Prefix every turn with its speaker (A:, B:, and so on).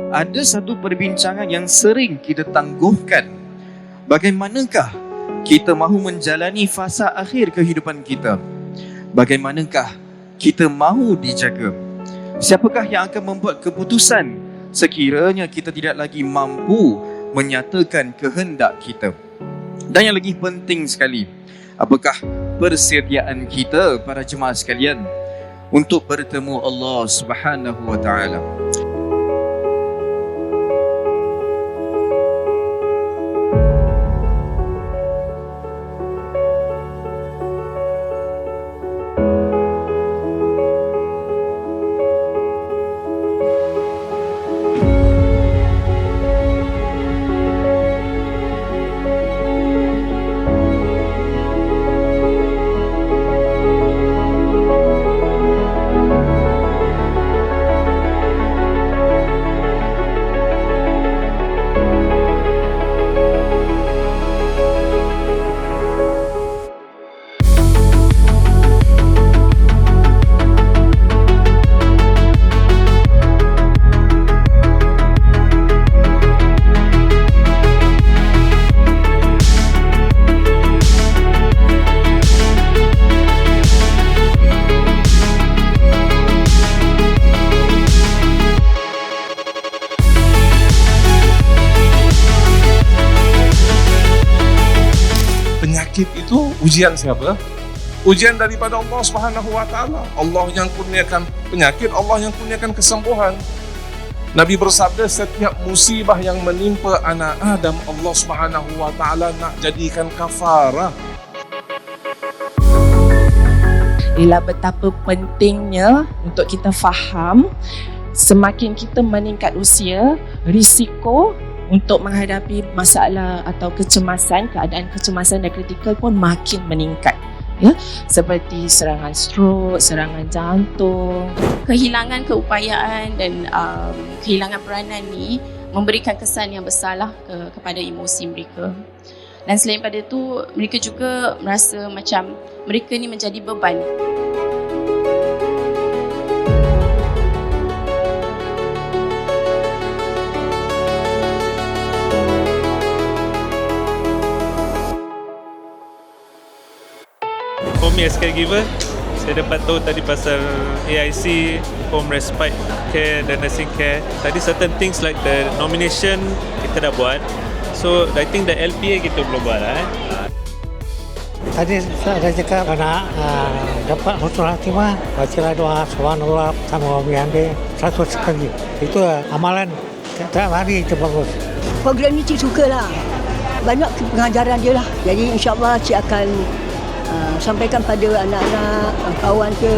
A: ada satu perbincangan yang sering kita tangguhkan. Bagaimanakah kita mahu menjalani fasa akhir kehidupan kita? Bagaimanakah kita mahu dijaga? Siapakah yang akan membuat keputusan sekiranya kita tidak lagi mampu menyatakan kehendak kita? Dan yang lagi penting sekali, apakah persediaan kita para jemaah sekalian untuk bertemu Allah Subhanahu wa taala?
B: Penyakit itu ujian siapa? Ujian daripada Allah Subhanahu wa taala. Allah yang kurniakan penyakit, Allah yang kurniakan kesembuhan. Nabi bersabda, setiap musibah yang menimpa anak Adam, Allah Subhanahu wa taala nak jadikan kafarah.
C: Ialah betapa pentingnya untuk kita faham, semakin kita meningkat usia, risiko untuk menghadapi masalah atau kecemasan, keadaan kecemasan dan kritikal pun makin meningkat. Ya, seperti serangan strok, serangan jantung.
D: Kehilangan keupayaan dan kehilangan peranan ni memberikan kesan yang besarlah kepada emosi mereka. Dan selain pada itu, mereka juga merasa macam mereka ni menjadi beban.
E: For me as caregiver, saya dapat tahu tadi pasal AIC, Home Respite Care dan Nursing Care. Tadi certain things like the nomination kita dah buat. So I think the LPA kita belum buat lah.
F: Tadi saya cakap nak dapat husnul khatimah, bacalah doa subhanallah sama ambil 100 kali. Itu amalan setiap hari itu bagus.
G: Program ni Cik sukalah. Banyak pengajaran dia lah. Jadi insya-Allah Cik akan sampaikan pada anak-anak, kawan ke.